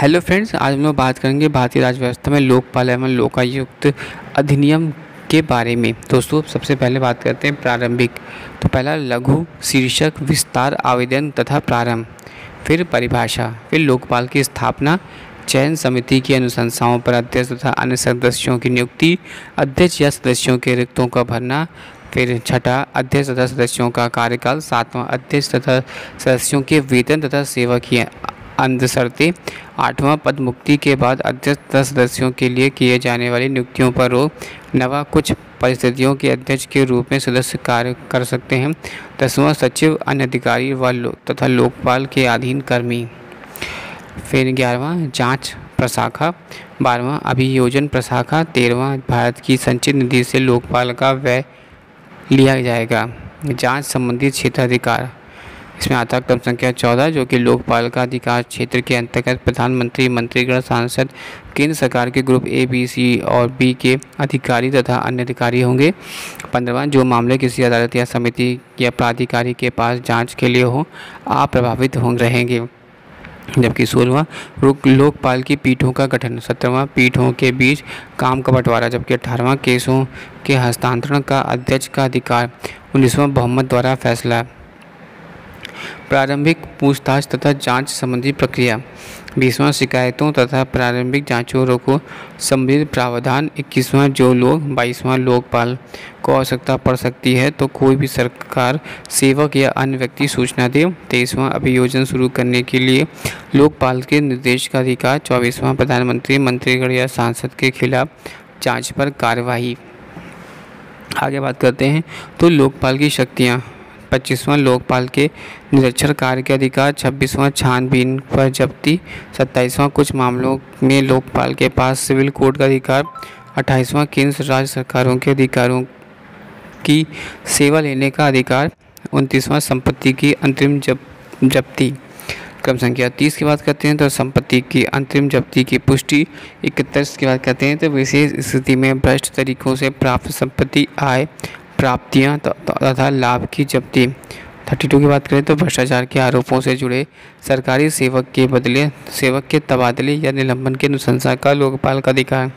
Hello friends, आज हम लोग बात करेंगे भारतीय राज्य व्यवस्था में लोकपाल एवं लोकायुक्त अधिनियम के बारे में। दोस्तों, सबसे पहले बात करते हैं प्रारंभिक। तो पहला लघु शीर्षक विस्तार आवेदन तथा प्रारंभ, फिर परिभाषा, फिर लोकपाल की स्थापना, चयन समिति की अनुशंसाओं पर अध्यक्ष तथा अन्य सदस्यों की नियुक्ति, अध्यक्ष या सदस्यों के रिक्तों का भरना, फिर छठा अध्यक्ष तथा सदस्यों का कार्यकाल, सातवां अध्यक्ष तथा सदस्यों के वेतन तथा सेवा की अंतशर्तें, आठवां पद मुक्ति के बाद अध्यक्ष तथा सदस्यों के लिए किए जाने वाली नियुक्तियों पर रोक, नवा कुछ परिस्थितियों के अध्यक्ष के रूप में सदस्य कार्य कर सकते हैं, दसवां सचिव अन्य अधिकारी तथा लोकपाल के अधीन कर्मी, फिर 11वां जांच प्रशाखा, 12वां अभियोजन प्रशाखा, 13वां भारत की संचित निधि से लोकपाल का व्यय लिया जाएगा। जांच संबंधी क्षेत्राधिकार, इसमें आता क्रम संख्या 14 जो कि लोकपाल का अधिकार क्षेत्र के अंतर्गत प्रधानमंत्री, मंत्रीगण, सांसद, केंद्र सरकार के ग्रुप ए, बी, सी और बी के अधिकारी तथा अन्य अधिकारी होंगे। 15वां जो मामले किसी अदालत या समिति या प्राधिकारी के पास जांच के लिए हो अप्रभावित रहेंगे। जबकि 16वां लोकपाल की पीठों का गठन, 17वां पीठों के बीच काम का बंटवारा, जबकि 18वां केसों के हस्तांतरण का अध्यक्ष का अधिकार, 19वां बहुमत द्वारा फैसला। प्रारंभिक पूछताछ तथा जांच संबंधी प्रक्रिया, 20वां शिकायतों तथा प्रारंभिक जांचों को संबंधित प्रावधान, 21वां जो लोग 22वां लोकपाल को आवश्यकता पड़ सकती है तो कोई भी सरकार सेवक या अन्य व्यक्ति सूचना दे, 23वां अभियोजन शुरू करने के लिए लोकपाल के निर्देश का अधिकार, 24वां प्रधानमंत्री, मंत्रीगण या सांसद के खिलाफ जांच पर कार्यवाही। आगे बात करते हैं तो लोकपाल की शक्तियाँ, 25वां लोकपाल के निरीक्षण कार्य के अधिकार, 26वां छानबीन पर जब्ती, 27वां कुछ मामलों में लोकपाल के पास सिविल कोर्ट का अधिकार, 28वां केंद्र राज्य सरकारों के अधिकारों की सेवा लेने का अधिकार, 29वां संपत्ति की अंतरिम जब्ती। क्रम संख्या 30 की बात करते हैं तो संपत्ति की अंतरिम जब्ती की पुष्टि, 31 की बात करते हैं तो विशेष स्थिति में भ्रष्ट तरीकों से प्राप्त संपत्ति, आय, प्राप्तियां तथा लाभ की जब्ती। 32 की बात करें तो भ्रष्टाचार के आरोपों से जुड़े सरकारी सेवक के तबादले या निलंबन की अनुशंसा का लोकपाल का अधिकार।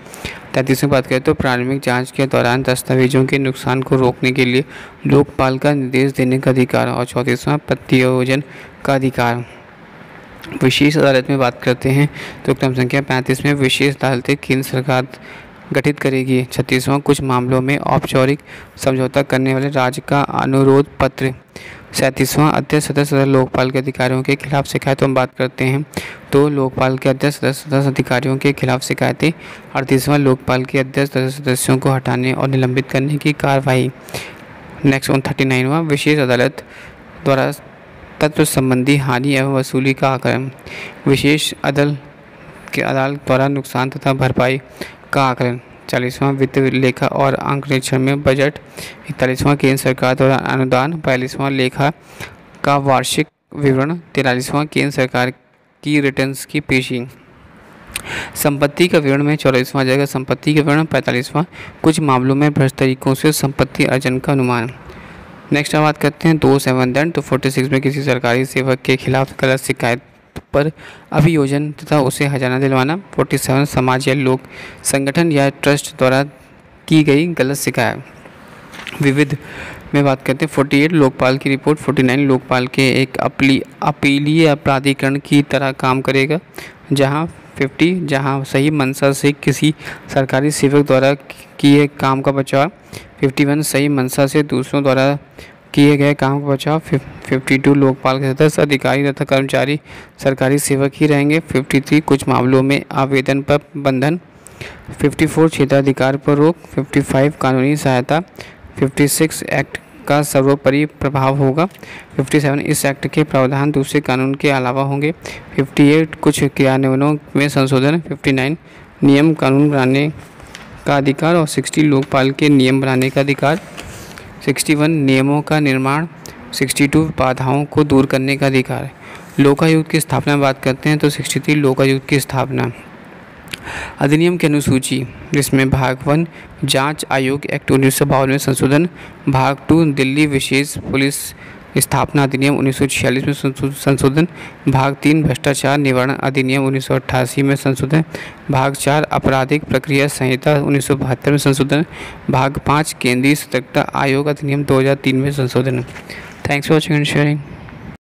33 की बात करें तो प्रारंभिक जांच के दौरान दस्तावेजों के नुकसान को रोकने के लिए लोकपाल का निर्देश देने का अधिकार। और 34वां प्रत्यायोजन का अधिकार। विशेष अदालत में बात करते हैं तो क्रम संख्या 35 में विशेष अदालतें केंद्र सरकार गठित करेगी। 36वां कुछ मामलों में औपचारिक समझौता करने वाले राज्य का अनुरोध पत्र। 37वां अध्यक्ष सदस्य लोकपाल के अधिकारियों के खिलाफ शिकायतों में बात करते हैं तो लोकपाल के अध्यक्ष सदस्य अधिकारियों के खिलाफ शिकायतें। 38वां लोकपाल के अध्यक्ष सदस्यों को हटाने और निलंबित करने की कार्रवाई। नेक्स्ट 39वां विशेष अदालत द्वारा तत्व संबंधी हानि एवं वसूली का आकलन। विशेष अदालत द्वारा नुकसान तथा भरपाई का आकलन। 40वां वित्त लेखा और अंक निरीक्षण में बजट। 41वां केंद्र सरकार द्वारा अनुदान। 42वां लेखा का वार्षिक विवरण। 43वां केंद्र सरकार की रिटर्न्स की पेशी। संपत्ति का विवरण में 44वां जगह संपत्ति का विवरण। 45वां कुछ मामलों में भ्रष्ट तरीकों से संपत्ति अर्जन का अनुमान। नेक्स्ट बात करते हैं दोष एवं दंड। तो 46 में किसी सरकारी सेवक के खिलाफ गलत शिकायत पर अभियोजन तथा उसे हर्जाना दिलवाना। 47 समाज या लोक संगठन या ट्रस्ट द्वारा की गई गलत शिकायत। विविध में बात करते हैं 48 लोकपाल की रिपोर्ट। 49 लोकपाल के एक अपीलीय प्राधिकरण की तरह काम करेगा। जहां सही मंशा से किसी सरकारी सेवक द्वारा किए काम का बचाव। 51 सही मंशा से दूसरों द्वारा किए गए काम का बचाव। 52 लोकपाल के सदस्य, अधिकारी तथा कर्मचारी सरकारी सेवक ही रहेंगे। 53 कुछ मामलों में आवेदन पर बंधन। 54 क्षेत्राधिकार पर रोक। 55 कानूनी सहायता। 56 एक्ट का सर्वोपरि प्रभाव होगा। 57 इस एक्ट के प्रावधान दूसरे कानून के अलावा होंगे। 58 कुछ क्रियान्वयनों में संशोधन। 59 नियम कानून बनाने का अधिकार और 60 लोकपाल के नियम बनाने का अधिकार। 61 नियमों का निर्माण। 62 बाधाओं को दूर करने का अधिकार। लोकायुक्त की स्थापना में बात करते हैं तो 63 लोकायुक्त की स्थापना। अधिनियम की अनुसूची, जिसमें भाग 1 जांच आयोग एक्ट 1952 में संशोधन। भाग 2 दिल्ली विशेष पुलिस स्थापना अधिनियम 1946 में संशोधन, भाग 3 भ्रष्टाचार निवारण अधिनियम 1988 में संशोधन, भाग 4 आपराधिक प्रक्रिया संहिता 1972 में संशोधन, भाग 5 केंद्रीय सतर्कता आयोग अधिनियम 2003 में संशोधन। Thanks for watching and sharing.